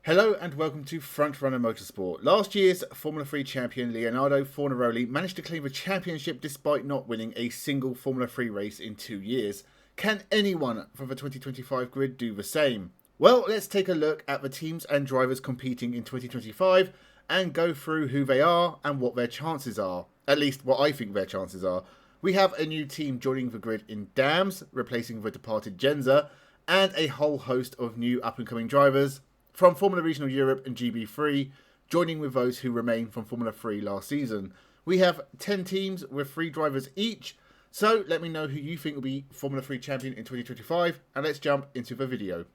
Hello and welcome to Frontrunner Motorsport. Last year's Formula 3 champion Leonardo Fornaroli managed to claim a championship despite not winning a single Formula 3 race in 2 years. Can anyone from the 2025 grid do the same? Well, let's take a look at the teams and drivers competing in 2025 and go through who they are and what their chances are. At least what I think their chances are. We have a new team joining the grid in Dams, replacing the departed Genza, and a whole host of new up-and-coming drivers from Formula Regional Europe and GB3, joining with those who remain from Formula 3 last season. We have 10 teams with 3 drivers each, so let me know who you think will be Formula 3 champion in 2025, and let's jump into the video.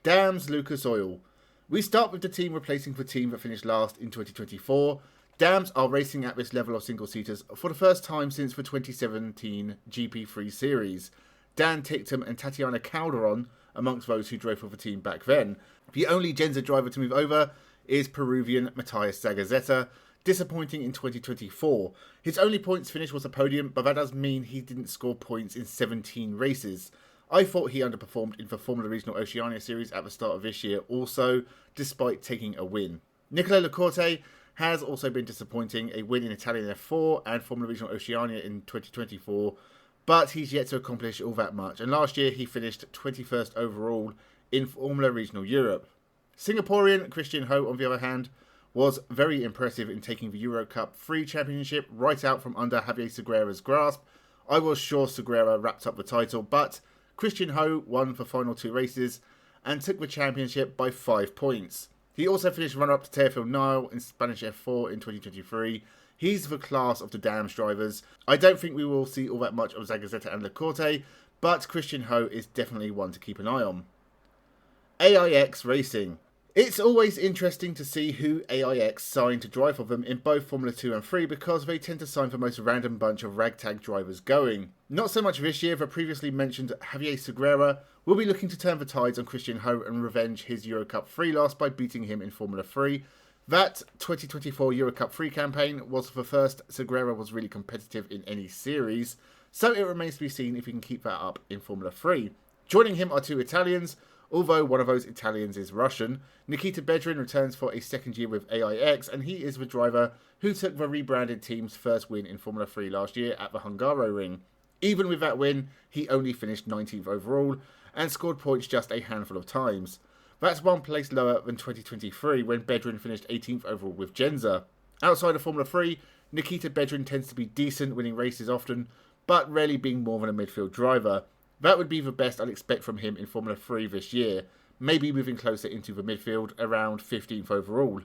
Dams Lucas Oil. We start with the team replacing the team that finished last in 2024. Dams are racing at this level of single-seaters for the first time since the 2017 GP3 series. Dan Ticktum and Tatiana Calderon amongst those who drove for the team back then. The only Genza driver to move over is Peruvian Matthias Zagazzetta, disappointing in 2024. His only points finish was a podium, but that does mean he didn't score points in 17 races. I thought he underperformed in the Formula Regional Oceania series at the start of this year also, despite taking a win. Nicola Lacorte has also been disappointing, a win in Italian F4 and Formula Regional Oceania in 2024, but he's yet to accomplish all that much, and last year he finished 21st overall in Formula Regional Europe. Singaporean Christian Ho, on the other hand, was very impressive in taking the Euro Cup 3 championship right out from under Javier Segura's grasp. I was sure Segura wrapped up the title, but Christian Ho won the final 2 races and took the championship by 5 points. He also finished runner-up to Teofil Nile in Spanish F4 in 2023. He's the class of the Dams drivers. I don't think we will see all that much of Zagazzetta and Lacorte, but Christian Ho is definitely one to keep an eye on. AIX Racing. It's always interesting to see who AIX signed to drive for them in both Formula 2 and 3 because they tend to sign the most random bunch of ragtag drivers going. Not so much this year, the previously mentioned Javier Segura will be looking to turn the tides on Christian Ho and revenge his Euro Cup 3 loss by beating him in Formula 3. That 2024 Euro Cup 3 campaign was the first Segura was really competitive in any series, so it remains to be seen if he can keep that up in Formula 3. Joining him are 2 Italians, although one of those Italians is Russian. Nikita Bedrin returns for a second year with AIX, and he is the driver who took the rebranded team's first win in Formula 3 last year at the Hungaroring. Even with that win, he only finished 19th overall and scored points just a handful of times. That's 1 place lower than 2023 when Bedrin finished 18th overall with Genza. Outside of Formula 3, Nikita Bedrin tends to be decent, winning races often, but rarely being more than a midfield driver. That would be the best I'd expect from him in Formula 3 this year, maybe moving closer into the midfield, around 15th overall.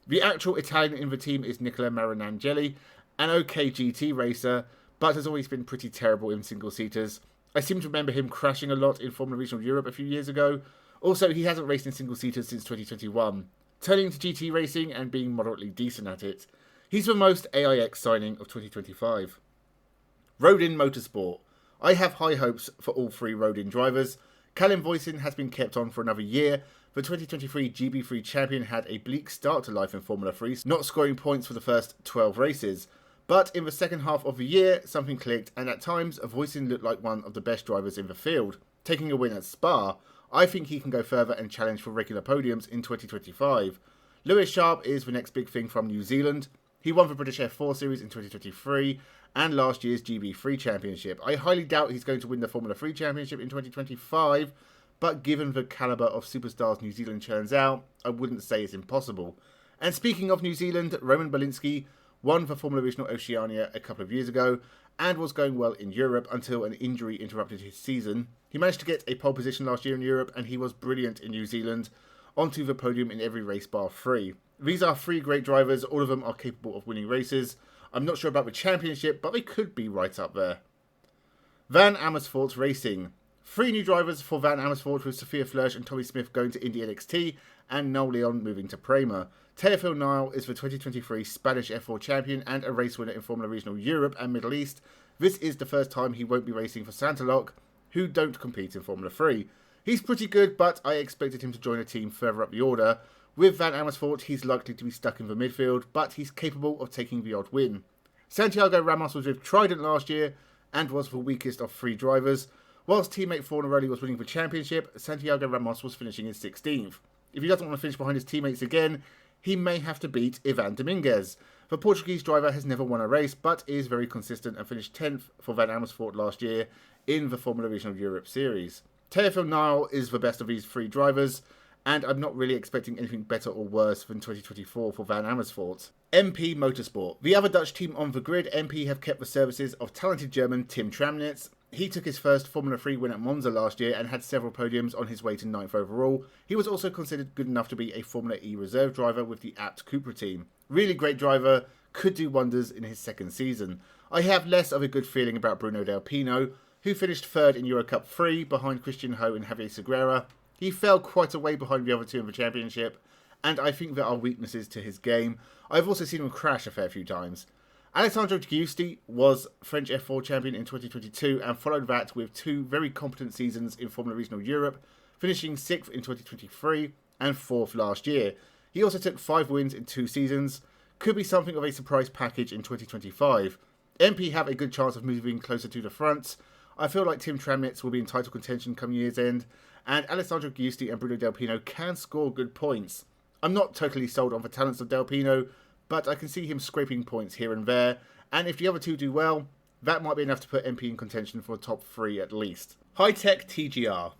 The actual Italian in the team is Nicola Marinangeli, an OK GT racer, but has always been pretty terrible in single-seaters. I seem to remember him crashing a lot in Formula Regional Europe a few years ago. Also, he hasn't raced in single-seaters since 2021, turning to GT racing and being moderately decent at it. He's the most AIX signing of 2025. Rodin Motorsport. I have high hopes for all 3 Rodin drivers. Callum Voisin has been kept on for another year. The 2023 GB3 champion had a bleak start to life in Formula 3, not scoring points for the first 12 races. But in the second half of the year, something clicked, and at times, Voisin looked like one of the best drivers in the field. Taking a win at Spa, I think he can go further and challenge for regular podiums in 2025. Lewis Sharp is the next big thing from New Zealand. He won the British F4 series in 2023 and last year's GB3 championship. I highly doubt he's going to win the Formula 3 championship in 2025, but given the calibre of superstars New Zealand churns out, I wouldn't say it's impossible. And speaking of New Zealand, Roman Belinsky won the Formula Regional Oceania a couple of years ago and was going well in Europe until an injury interrupted his season. He managed to get a pole position last year in Europe and he was brilliant in New Zealand, onto the podium in every race bar 3. These are 3 great drivers, all of them are capable of winning races. I'm not sure about the championship, but they could be right up there. Van Amersfoort Racing. 3 new drivers for Van Amersfoort with Sophia Flörsch and Tommy Smith going to Indy NXT and Noel Leon moving to Prema. Teofil Nile is the 2023 Spanish F4 champion and a race winner in Formula Regional Europe and Middle East. This is the first time he won't be racing for Santalok, who don't compete in Formula 3. He's pretty good, but I expected him to join a team further up the order. With Van Amersfoort, he's likely to be stuck in the midfield, but he's capable of taking the odd win. Santiago Ramos was with Trident last year and was the weakest of 3 drivers. Whilst teammate Fornaroli was winning the championship, Santiago Ramos was finishing in 16th. If he doesn't want to finish behind his teammates again, he may have to beat Ivan Dominguez. The Portuguese driver has never won a race, but is very consistent and finished 10th for Van Amersfoort last year in the Formula Regional Europe Series. Teofil Nile is the best of these three drivers, and I'm not really expecting anything better or worse than 2024 for Van Amersfoort. MP Motorsport. The other Dutch team on the grid, MP, have kept the services of talented German Tim Tramnitz. He took his first Formula 3 win at Monza last year and had several podiums on his way to 9th overall. He was also considered good enough to be a Formula E reserve driver with the apt Cupra team. Really great driver, could do wonders in his second season. I have less of a good feeling about Bruno Del Pino, who finished 3rd in Eurocup 3 behind Christian Ho and Javier Segura. He fell quite a way behind the other two in the championship, and I think there are weaknesses to his game. I've also seen him crash a fair few times. Alessandro Giusti was French F4 champion in 2022 and followed that with 2 very competent seasons in Formula Regional Europe, finishing 6th in 2023 and 4th last year. He also took 5 wins in 2 seasons. Could be something of a surprise package in 2025. MP have a good chance of moving closer to the front. I feel like Tim Tramnitz will be in title contention come year's end, and Alessandro Giusti and Bruno Del Pino can score good points. I'm not totally sold on the talents of Del Pino, but I can see him scraping points here and there, and if the other two do well, that might be enough to put MP in contention for a top 3 at least. High-Tech TGR.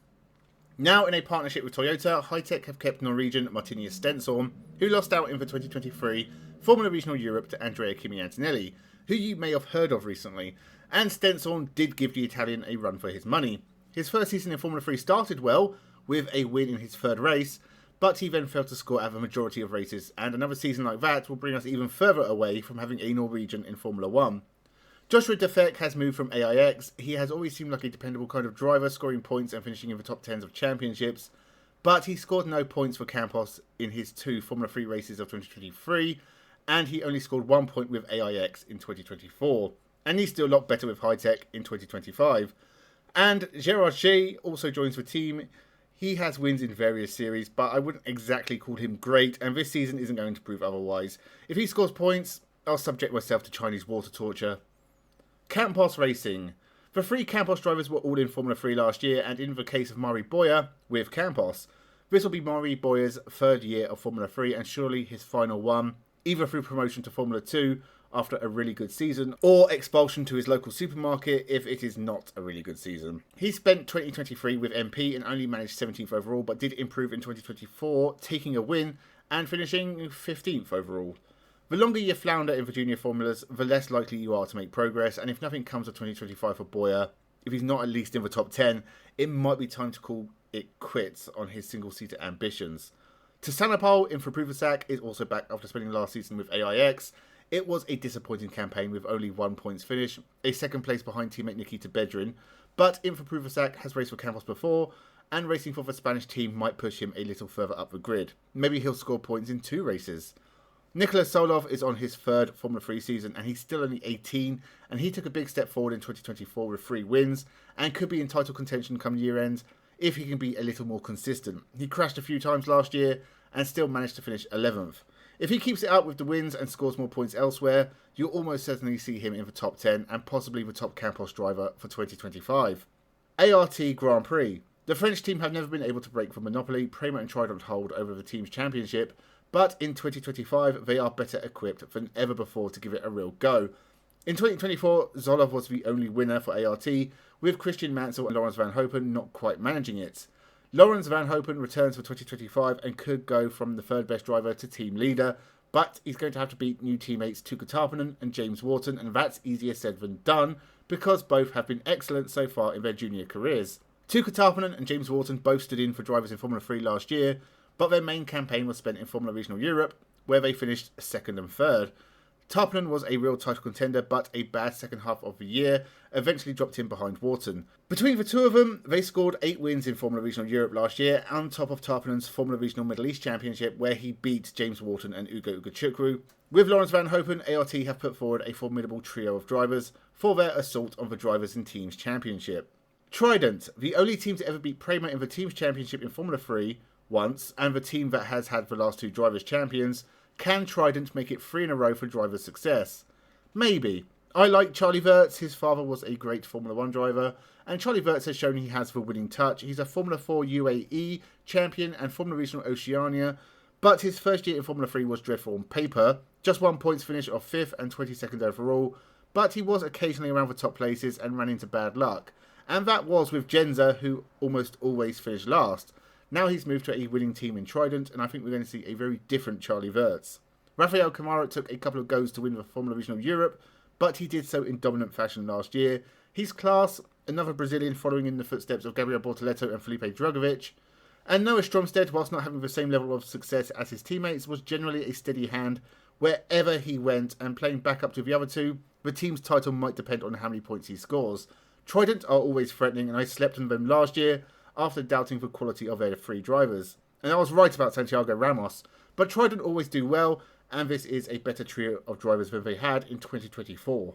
Now in a partnership with Toyota, High-Tech have kept Norwegian Martinius Stensorn, who lost out in the 2023 Formula Regional Europe to Andrea Kimi Antonelli, who you may have heard of recently, and Stensorn did give the Italian a run for his money. His first season in Formula 3 started well, with a win in his 3rd race, but he then failed to score at the majority of races, and another season like that will bring us even further away from having a Norwegian in Formula 1. Joshua Defek has moved from AIX. He has always seemed like a dependable kind of driver, scoring points and finishing in the top 10s of championships, but he scored no points for Campos in his 2 Formula 3 races of 2023, and he only scored 1 point with AIX in 2024, and he's still a lot better with High-Tech in 2025. And Gerard G also joins the team. He has wins in various series, but I wouldn't exactly call him great, and this season isn't going to prove otherwise. If he scores points, I'll subject myself to Chinese water torture. Campos Racing. The 3 Campos drivers were all in Formula 3 last year, and in the case of Mari Boya, with Campos. This will be Mari Boya's 3rd year of Formula 3, and surely his final one, either through promotion to Formula 2 after a really good season, or expulsion to his local supermarket if it is not a really good season. He spent 2023 with MP and only managed 17th overall, but did improve in 2024, taking a win and finishing 15th overall. The longer you flounder in the junior formulas, the less likely you are to make progress, and if nothing comes of 2025 for Boya, if he's not at least in the top 10, it might be time to call it quits on his single-seater ambitions. Tassanapol in Frupuvasak is also back after spending last season with AIX. It was a disappointing campaign with only 1 points finish, a 2nd place behind teammate Nikita Bedrin, but Info Pruvasak has raced for Campos before, and racing for the Spanish team might push him a little further up the grid. Maybe he'll score points in 2 races. Nicholas Solov is on his 3rd Formula 3 season, and he's still only 18, and he took a big step forward in 2024 with 3 wins, and could be in title contention come year end if he can be a little more consistent. He crashed a few times last year, and still managed to finish 11th. If he keeps it up with the wins and scores more points elsewhere, you'll almost certainly see him in the top 10 and possibly the top Campos driver for 2025. ART Grand Prix. The French team have never been able to break the monopoly Prema and Trident hold over the team's championship, but in 2025 they are better equipped than ever before to give it a real go. In 2024, Zolov was the only winner for ART, with Christian Mansell and Lawrence Van Hopen not quite managing it. Lawrence Van Hopen returns for 2025 and could go from the 3rd best driver to team leader, but he's going to have to beat new teammates Tuukka Tarpanen and James Wharton, and that's easier said than done, because both have been excellent so far in their junior careers. Tuukka Tarpanen and James Wharton both stood in for drivers in Formula 3 last year, but their main campaign was spent in Formula Regional Europe, where they finished 2nd and 3rd. Tarpanen was a real title contender, but a bad second half of the year eventually dropped him behind Wharton. Between the two of them, they scored 8 wins in Formula Regional Europe last year, on top of Tarpanen's Formula Regional Middle East Championship, where he beat James Wharton and Ugo Ugachukwu. With Lawrence Van Hopen, ART have put forward a formidable trio of drivers for their assault on the Drivers and Teams Championship. Trident, the only team to ever beat Prema in the Teams Championship in Formula 3 once, and the team that has had the last 2 Drivers' Champions. Can Trident make it 3 in a row for driver's success? Maybe. I like Charlie Wirtz. His father was a great Formula 1 driver, and Charlie Wirtz has shown he has the winning touch. He's a Formula 4 UAE champion and Formula Regional Oceania, but his first year in Formula 3 was dreadful on paper. Just 1 points finish of 5th and 22nd overall, but he was occasionally around the top places and ran into bad luck. And that was with Genza, who almost always finished last. Now he's moved to a winning team in Trident, and I think we're going to see a very different Charlie Wirtz. Rafael Camara took a couple of goes to win the Formula Regional Europe, but he did so in dominant fashion last year. He's class, another Brazilian following in the footsteps of Gabriel Bortoleto and Felipe Drugovich. And Noah Stromstead, whilst not having the same level of success as his teammates, was generally a steady hand wherever he went, and playing back up to the other two, the team's title might depend on how many points he scores. Trident are always threatening, and I slept on them last year after doubting the quality of their three drivers. And I was right about Santiago Ramos, but Trident always do well, and this is a better trio of drivers than they had in 2024.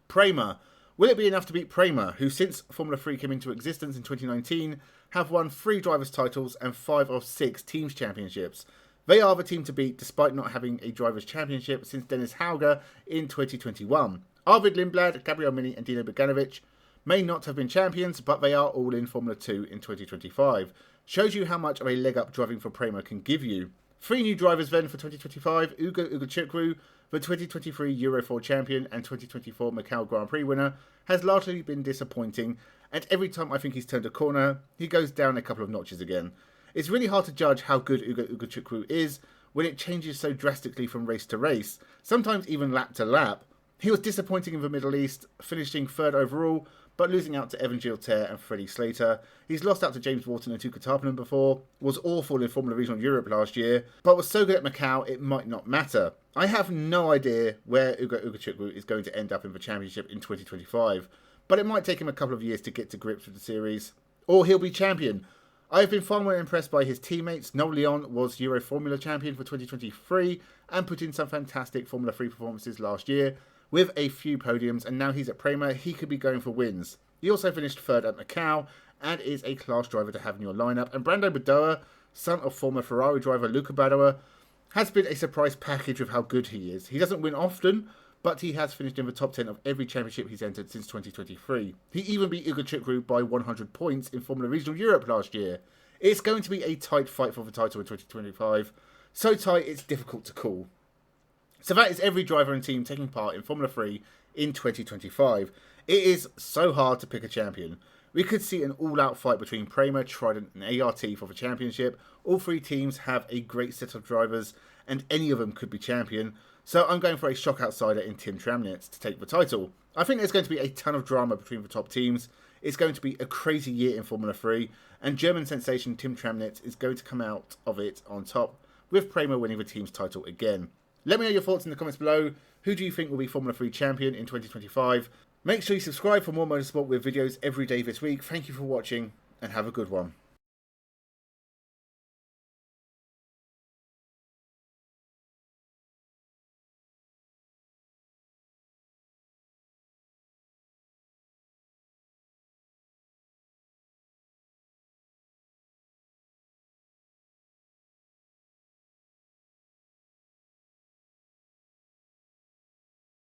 Prema. Will it be enough to beat Prema, who since Formula 3 came into existence in 2019 have won 3 drivers' titles and 5 of 6 teams' championships? They are the team to beat despite not having a drivers' championship since Dennis Hauger in 2021. Arvid Lindblad, Gabriel Mini and Dino Bogdanovic may not have been champions, but they are all in Formula 2 in 2025. Shows you how much of a leg up driving for Prema can give you. 3 new drivers then for 2025, Ugo Ugochukwu, the 2023 Euro 4 champion and 2024 Macau Grand Prix winner, has largely been disappointing, and every time I think he's turned a corner, he goes down a couple of notches again. It's really hard to judge how good Ugo Ugochukwu is when it changes so drastically from race to race, sometimes even lap to lap. He was disappointing in the Middle East, finishing 3rd overall, but losing out to Evan Giltaire and Freddie Slater. He's lost out to James Wharton and Tuka Tarpanen before, was awful in Formula Regional Europe last year, but was so good at Macau it might not matter. I have no idea where Ugo Ugochukwu is going to end up in the championship in 2025, but it might take him a couple of years to get to grips with the series, or he'll be champion. I have been far more impressed by his teammates. Noel Leon was Euro Formula champion for 2023 and put in some fantastic Formula 3 performances last year, with a few podiums, and now he's at Prema, he could be going for wins. He also finished 3rd at Macau, and is a class driver to have in your lineup. And Brando Badoa, son of former Ferrari driver Luca Badoa, has been a surprise package with how good he is. He doesn't win often, but he has finished in the top 10 of every championship he's entered since 2023. He even beat Ugochukwu by 100 points in Formula Regional Europe last year. It's going to be a tight fight for the title in 2025. So tight, it's difficult to call. So that is every driver and team taking part in Formula 3 in 2025. It is so hard to pick a champion. We could see an all-out fight between Prema, Trident and ART for the championship. All 3 teams have a great set of drivers, and any of them could be champion. So I'm going for a shock outsider in Tim Tramnitz to take the title. I think there's going to be a ton of drama between the top teams. It's going to be a crazy year in Formula 3, and German sensation Tim Tramnitz is going to come out of it on top, with Prema winning the team's title again. Let me know your thoughts in the comments below. Who do you think will be Formula 3 champion in 2025? Make sure you subscribe for more motorsport with videos every day this week. Thank you for watching, and have a good one.